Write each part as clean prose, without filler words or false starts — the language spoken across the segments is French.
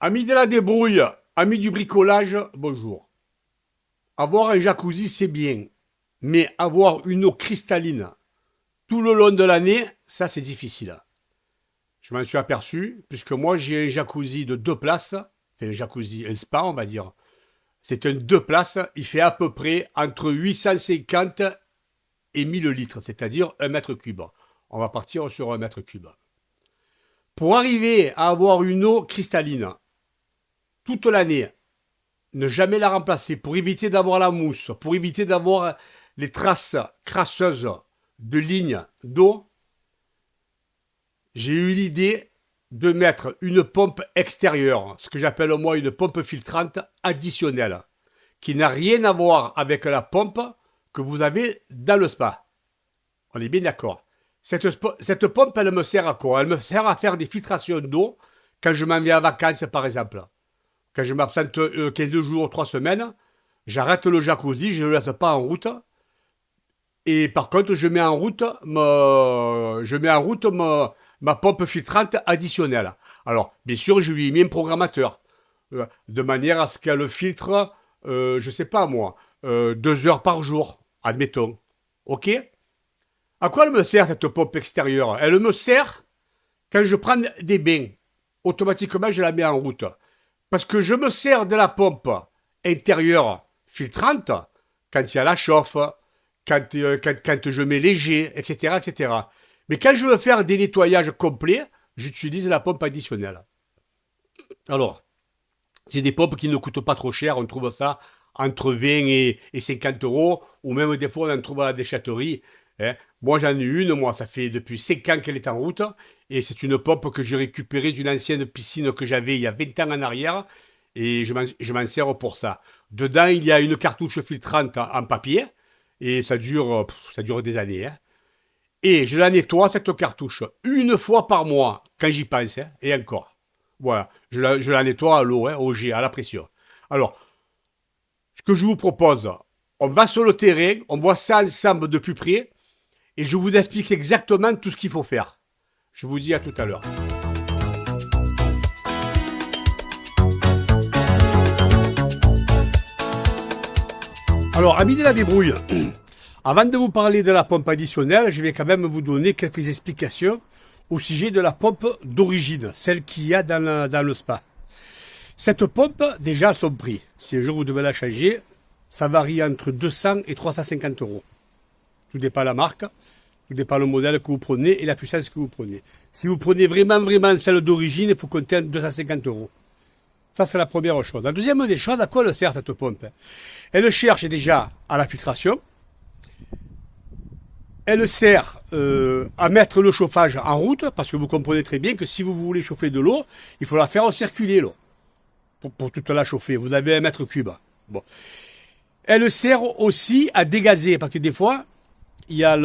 Amis de la débrouille, amis du bricolage, bonjour. Avoir un jacuzzi, c'est bien, mais avoir une eau cristalline tout le long de l'année, ça c'est difficile. Je m'en suis aperçu, puisque moi j'ai un jacuzzi de 2 places, enfin un jacuzzi, un spa on va dire. C'est un 2 places, il fait à peu près entre 850 et 1000 litres, c'est-à-dire 1 mètre cube. On va partir sur 1 mètre cube. Pour arriver à avoir une eau cristalline toute l'année, ne jamais la remplacer, pour éviter d'avoir la mousse, pour éviter d'avoir les traces crasseuses de lignes d'eau, j'ai eu l'idée de mettre une pompe extérieure, ce que j'appelle moi une pompe filtrante additionnelle, qui n'a rien à voir avec la pompe que vous avez dans le spa. On est bien d'accord. Cette pompe, elle me sert à quoi? Elle me sert à faire des filtrations d'eau quand je m'en vais en vacances, par exemple. Quand je m'absente 15 jours, 3 semaines, j'arrête le jacuzzi, je ne le laisse pas en route. Et par contre, ma pompe filtrante additionnelle. Alors, bien sûr, je lui ai mis un programmateur, de manière à ce qu'elle filtre, je ne sais pas moi, 2 heures par jour, admettons. OK? À quoi elle me sert cette pompe extérieure? Elle me sert quand je prends des bains. Automatiquement, je la mets en route. Parce que je me sers de la pompe intérieure filtrante quand il y a la chauffe, quand je mets léger, etc., etc. Mais quand je veux faire des nettoyages complets, j'utilise la pompe additionnelle. Alors, c'est des pompes qui ne coûtent pas trop cher. On trouve ça entre 20 et 50 euros, ou même des fois on en trouve à la déchetterie. Hein. Moi, j'en ai une, ça fait depuis 5 ans qu'elle est en route, et c'est une pompe que j'ai récupérée d'une ancienne piscine que j'avais il y a 20 ans en arrière, et je m'en sers pour ça. Dedans, il y a une cartouche filtrante en papier, et ça dure des années. Hein. Et je la nettoie, cette cartouche, une fois par mois, quand j'y pense, hein, et encore. Voilà, je la nettoie à l'eau, hein, au jet, à la pression. Alors, ce que je vous propose, on va sur le terrain, on voit ça ensemble de plus près, et je vous explique exactement tout ce qu'il faut faire. Je vous dis à tout à l'heure. Alors, amis de la débrouille, avant de vous parler de la pompe additionnelle, je vais quand même vous donner quelques explications au sujet de la pompe d'origine, celle qu'il y a dans le spa. Cette pompe, déjà, son prix, si un jour vous devez la changer, ça varie entre 200 et 350 euros. Tout dépend de la marque, tout dépend le modèle que vous prenez et la puissance que vous prenez. Si vous prenez vraiment celle d'origine, il faut compter 250 euros. Ça, c'est la première chose. La deuxième des choses, à quoi elle sert cette pompe? Elle cherche déjà à la filtration. Elle sert à mettre le chauffage en route, parce que vous comprenez très bien que si vous voulez chauffer de l'eau, il faut la faire circuler l'eau, pour toute la chauffer. Vous avez 1 mètre cube. Bon. Elle sert aussi à dégazer, parce que des fois, il y a dans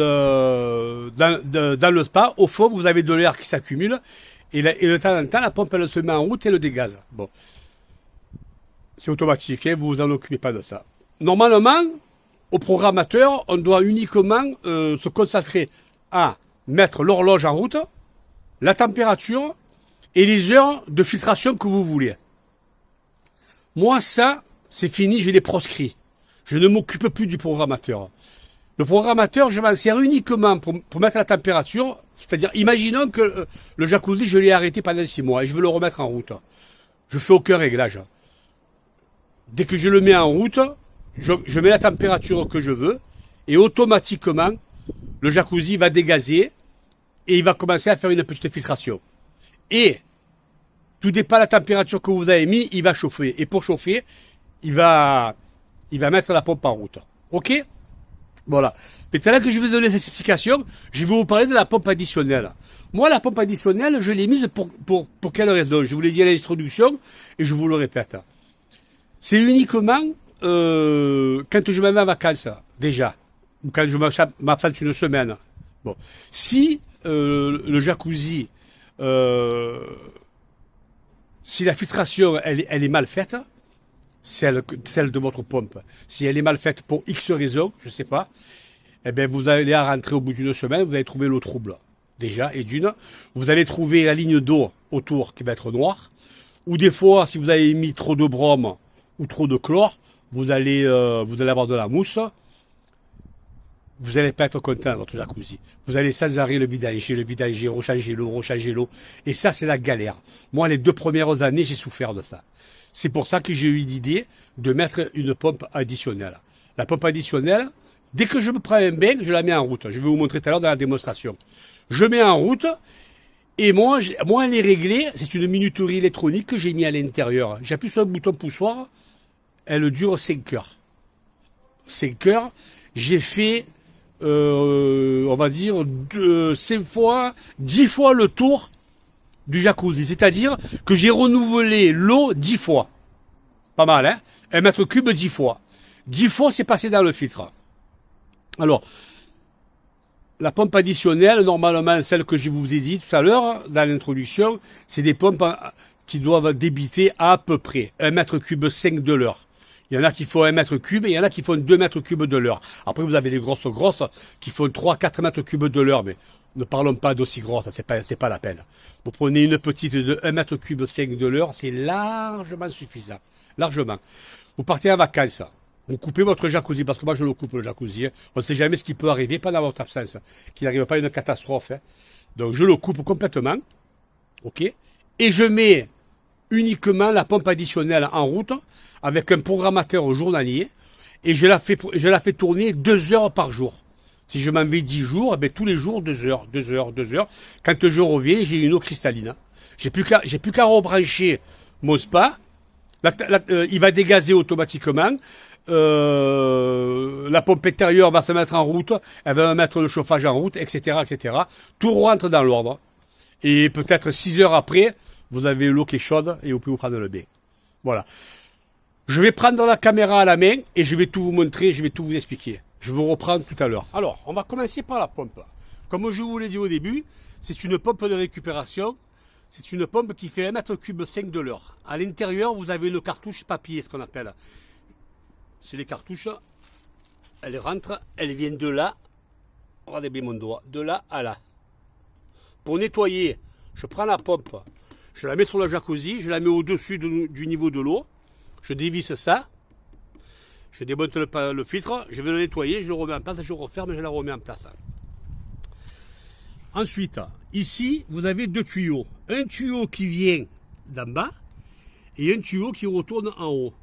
le spa, au fond, vous avez de l'air qui s'accumule, et de temps en temps, la pompe, elle se met en route et le dégaze. Bon. C'est automatique, hein, vous vous en occupez pas de ça. Normalement, au programmateur, on doit uniquement se concentrer à mettre l'horloge en route, la température et les heures de filtration que vous voulez. Moi, ça, c'est fini, je l'ai proscrit. Je ne m'occupe plus du programmateur. Le programmateur, je m'en sers uniquement pour mettre la température. C'est-à-dire, imaginons que le jacuzzi, je l'ai arrêté pendant 6 mois et je veux le remettre en route. Je fais aucun réglage. Dès que je le mets en route, je mets la température que je veux et automatiquement, le jacuzzi va dégazer et il va commencer à faire une petite filtration. Et tout dépend de la température que vous avez mis, il va chauffer. Et pour chauffer, il va mettre la pompe en route. OK? Voilà. Maintenant que je vais vous donner cette explication, je vais vous parler de la pompe additionnelle. Moi, la pompe additionnelle, je l'ai mise pour quelle raison? Je vous l'ai dit à l'introduction et je vous le répète. C'est uniquement quand je me mets en vacances, déjà, ou quand je m'absente une semaine. Bon. Si le jacuzzi, si la filtration elle est mal faite, celle de votre pompe, si elle est mal faite pour X raisons, je sais pas, eh bien vous allez à rentrer au bout d'une semaine, vous allez trouver l'eau trouble. Déjà, et d'une, vous allez trouver la ligne d'eau autour qui va être noire. Ou des fois, si vous avez mis trop de brome ou trop de chlore, vous allez avoir de la mousse. Vous n'allez pas être content dans votre jacuzzi. Vous allez sans arrêt le vidanger, rechanger l'eau. Et ça, c'est la galère. Moi, les 2 premières années, j'ai souffert de ça. C'est pour ça que j'ai eu l'idée de mettre une pompe additionnelle. La pompe additionnelle, dès que je me prends un bain, je la mets en route. Je vais vous montrer tout à l'heure dans la démonstration. Je mets en route, et moi elle est réglée. C'est une minuterie électronique que j'ai mis à l'intérieur. J'appuie sur un bouton poussoir, elle dure 5 heures. 5 heures, j'ai fait... on va dire 5 fois, 10 fois le tour du jacuzzi. C'est-à-dire que j'ai renouvelé l'eau 10 fois. Pas mal, hein? 1 mètre cube 10 fois. 10 fois, c'est passé dans le filtre. Alors, la pompe additionnelle, normalement, celle que je vous ai dit tout à l'heure, dans l'introduction, c'est des pompes qui doivent débiter à peu près 1 mètre cube 5 de l'heure. Il y en a qui font 1 mètre cube et il y en a qui font 2 mètres cubes de l'heure. Après, vous avez des grosses qui font 3-4 mètres cubes de l'heure, mais ne parlons pas d'aussi grosses, c'est pas la peine. Vous prenez une petite de 1 mètre cube 5 de l'heure, c'est largement suffisant. Largement. Vous partez en vacances, vous coupez votre jacuzzi, parce que moi je le coupe le jacuzzi. On ne sait jamais ce qui peut arriver pendant votre absence, qu'il n'arrive pas une catastrophe. Donc je le coupe complètement, ok, et je mets uniquement la pompe additionnelle en route, avec un programmateur journalier, et je la fais tourner 2 heures par jour. Si je m'en vais 10 jours, eh bien, tous les jours 2 heures. Quand je reviens, j'ai une eau cristalline. J'ai plus qu'à rebrancher mon spa. Il va dégazer automatiquement. La pompe intérieure va se mettre en route. Elle va mettre le chauffage en route, etc. Tout rentre dans l'ordre. Et peut-être 6 heures après, vous avez l'eau qui est chaude et vous pouvez vous prendre le bain. Voilà. Je vais prendre la caméra à la main et je vais tout vous montrer, je vais tout vous expliquer. Je vous reprends tout à l'heure. Alors, on va commencer par la pompe. Comme je vous l'ai dit au début, c'est une pompe de récupération. C'est une pompe qui fait 1 mètre cube 5 de l'heure. À l'intérieur, vous avez une cartouche papier, ce qu'on appelle. C'est les cartouches. Elles rentrent, elles viennent de là. Regardez bien mon doigt. De là à là. Pour nettoyer, je prends la pompe. Je la mets sur le jacuzzi, je la mets au-dessus du niveau de l'eau. Je dévisse ça, je démonte le filtre, je vais le nettoyer, je le remets en place, je referme et je la remets en place. Ensuite, ici, vous avez 2 tuyaux. Un tuyau qui vient d'en bas et un tuyau qui retourne en haut.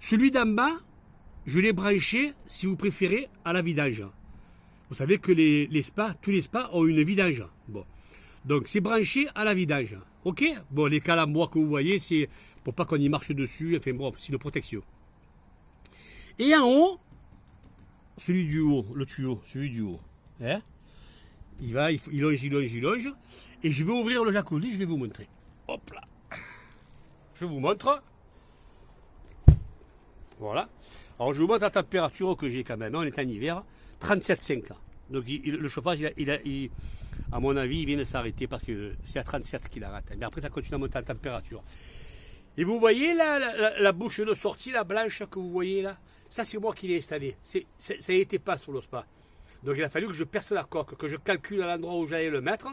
Celui d'en bas, je l'ai branché, si vous préférez, à la vidange. Vous savez que tous les spas ont une vidange. Bon. Donc, c'est branché à la vidange. Ok? Bon, les calembours que vous voyez, c'est pour pas qu'on y marche dessus. Enfin, bon, c'est une protection. Et en haut, celui du haut, le tuyau, celui du haut. Hein? Il longe. Et je vais ouvrir le jacuzzi, je vais vous montrer. Hop là. Je vous montre. Voilà. Alors, je vous montre la température que j'ai quand même. On est en hiver. 37,5. Donc, le chauffage, à mon avis, il vient de s'arrêter parce que c'est à 37 qu'il arrête. Mais après, ça continue à monter en température. Et vous voyez là, la bouche de sortie, la blanche que vous voyez là, ça c'est moi qui l'ai installé. Ça n'était pas sur le spa. Donc il a fallu que je perce la coque, que je calcule à l'endroit où j'allais le mettre.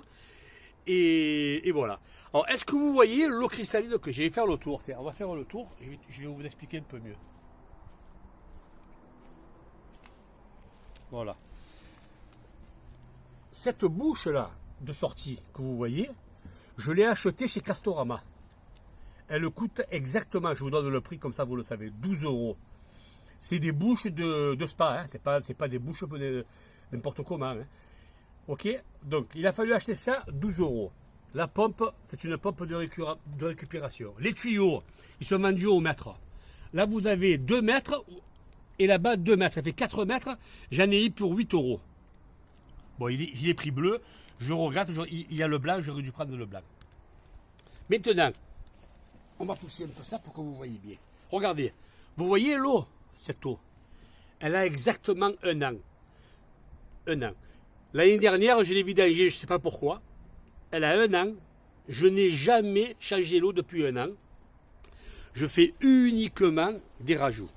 Et voilà. Alors, est-ce que vous voyez l'eau cristalline que j'ai faire le tour? Tiens, on va faire le tour, je vais vous expliquer un peu mieux. Voilà. Cette bouche-là de sortie que vous voyez, je l'ai achetée chez Castorama. Elle coûte exactement, je vous donne le prix comme ça vous le savez, 12 €. C'est des bouches de spa, hein. C'est pas des bouches n'importe comment. Hein. Ok, donc il a fallu acheter ça 12 €. La pompe, c'est une pompe de récupération. Les tuyaux, ils sont vendus au mètre. Là vous avez 2 mètres et là-bas 2 mètres, ça fait 4 mètres. J'en ai eu pour 8 €. Bon, je l'ai pris bleu, je regrette, il y a le blanc, j'aurais dû prendre le blanc. Maintenant, on va pousser un peu ça pour que vous voyez bien. Regardez, vous voyez l'eau, cette eau, elle a exactement 1 an. 1 an. L'année dernière, je l'ai vidangée, je ne sais pas pourquoi. Elle a 1 an. Je n'ai jamais changé l'eau depuis 1 an. Je fais uniquement des rajouts.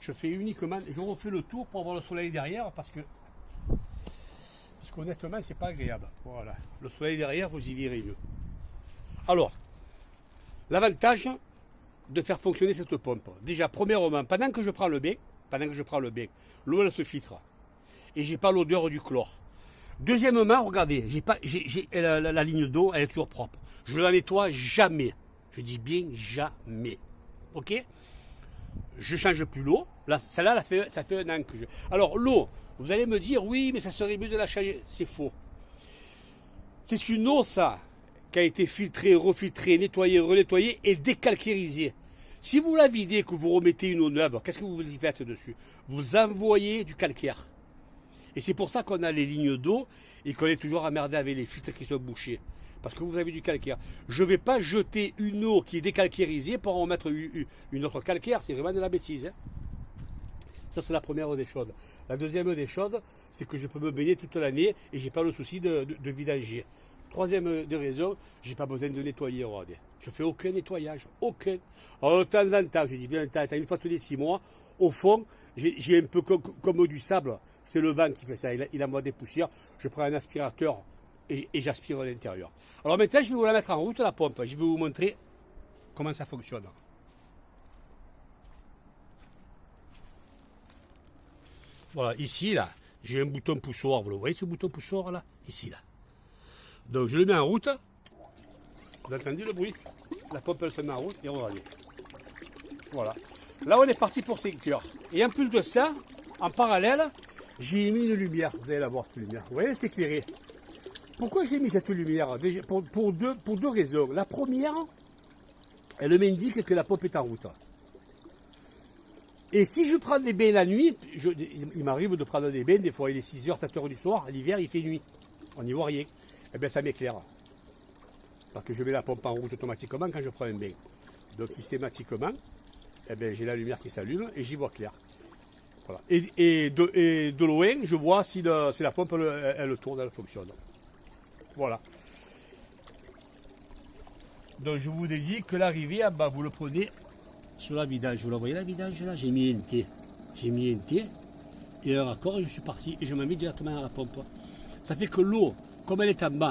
Je refais le tour pour avoir le soleil derrière parce qu'honnêtement, c'est pas agréable. Voilà. Le soleil derrière, vous y verrez mieux. Alors, l'avantage de faire fonctionner cette pompe. Déjà, premièrement, pendant que je prends le bain, l'eau elle se filtre. Et j'ai pas l'odeur du chlore. Deuxièmement, regardez, la ligne d'eau, elle est toujours propre. Je la nettoie jamais. Je dis bien jamais. Ok? Je change plus l'eau. Là, celle-là, ça fait un an que je... Alors, l'eau, vous allez me dire, oui, mais ça serait mieux de la changer. C'est faux. C'est une eau, ça, qui a été filtrée, refiltrée, nettoyée, renettoyée et décalcérisée. Si vous la videz, que vous remettez une eau neuve, qu'est-ce que vous y faites dessus? Vous envoyez du calcaire. Et c'est pour ça qu'on a les lignes d'eau et qu'on est toujours emmerdé avec les filtres qui sont bouchés. Parce que vous avez du calcaire. Je ne vais pas jeter une eau qui est décalcérisée pour en remettre une autre calcaire. C'est vraiment de la bêtise. Hein. Ça, c'est la première des choses. La deuxième des choses, c'est que je peux me baigner toute l'année et je n'ai pas le souci de vidanger. Troisième des raisons, je n'ai pas besoin de nettoyer. Regardez. Je ne fais aucun nettoyage. Aucun. Alors, de temps en temps, je dis bien, une fois tous les 6 mois, au fond, j'ai un peu comme du sable. C'est le vent qui fait ça. Il envoie des poussières. Je prends un aspirateur et j'aspire à l'intérieur. Alors maintenant, je vais vous la mettre en route, la pompe. Je vais vous montrer comment ça fonctionne. Voilà, ici, là, j'ai un bouton poussoir. Vous le voyez, ce bouton poussoir, là? Ici, là. Donc, je le mets en route. Vous entendez le bruit? La pompe, elle se met en route et on va aller. Voilà. Là, on est parti pour 5 heures. Et en plus de ça, en parallèle, j'ai mis une lumière. Vous allez la voir, cette lumière. Vous voyez, c'est éclairé. Pourquoi j'ai mis cette lumière? Déjà, pour deux raisons. La première, elle m'indique que la pompe est en route. Et si je prends des bains la nuit, il m'arrive de prendre des bains, des fois il est 6h, 7h du soir, l'hiver il fait nuit. On n'y voit rien. Eh bien ça m'éclaire. Parce que je mets la pompe en route automatiquement quand je prends un bain. Donc systématiquement, eh bien, j'ai la lumière qui s'allume et j'y vois clair. Voilà. Et de loin, je vois si la pompe elle tourne, elle fonctionne. Voilà. Donc je vous ai dit que l'arrivée, bah, vous le prenez sur la vidange. Vous la voyez la vidange là? J'ai mis un T. Et un raccord et je suis parti et je me mets directement à la pompe. Ça fait que l'eau, comme elle est en bas,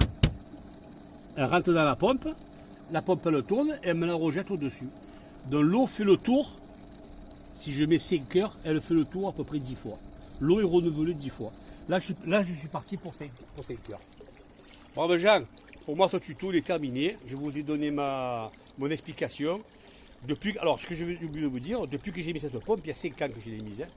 elle rentre dans la pompe elle tourne et elle me la rejette au-dessus. Donc l'eau fait le tour. Si je mets 5 heures, elle fait le tour à peu près 10 fois. L'eau est renouvelée 10 fois. Là, je suis parti pour 5 heures. Bon, ben Jean, pour moi, ce tuto il est terminé. Je vous ai donné mon explication. Alors, ce que je vais oublier de vous dire, depuis que j'ai mis cette pompe, il y a 5 ans que je l'ai mise, hein,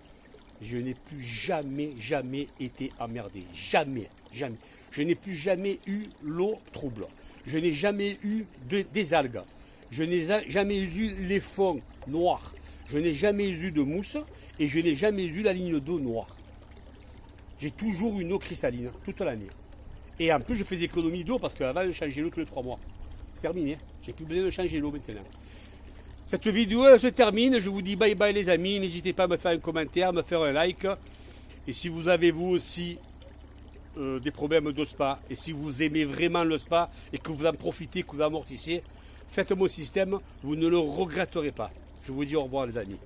je n'ai plus jamais été emmerdé. Jamais. Je n'ai plus jamais eu l'eau trouble. Je n'ai jamais eu des algues. Je n'ai jamais eu les fonds noirs. Je n'ai jamais eu de mousse et je n'ai jamais eu la ligne d'eau noire. J'ai toujours une eau cristalline toute l'année. Et en plus, je fais des économies d'eau parce qu'avant, je changeais l'eau tous les 3 mois. C'est terminé. J'ai plus besoin de changer l'eau maintenant. Cette vidéo elle se termine. Je vous dis bye bye les amis. N'hésitez pas à me faire un commentaire, me faire un like. Et si vous avez vous aussi des problèmes de spa, et si vous aimez vraiment le spa et que vous en profitez, que vous amortissez, faites mon système, vous ne le regretterez pas. Je vous dis au revoir les amis.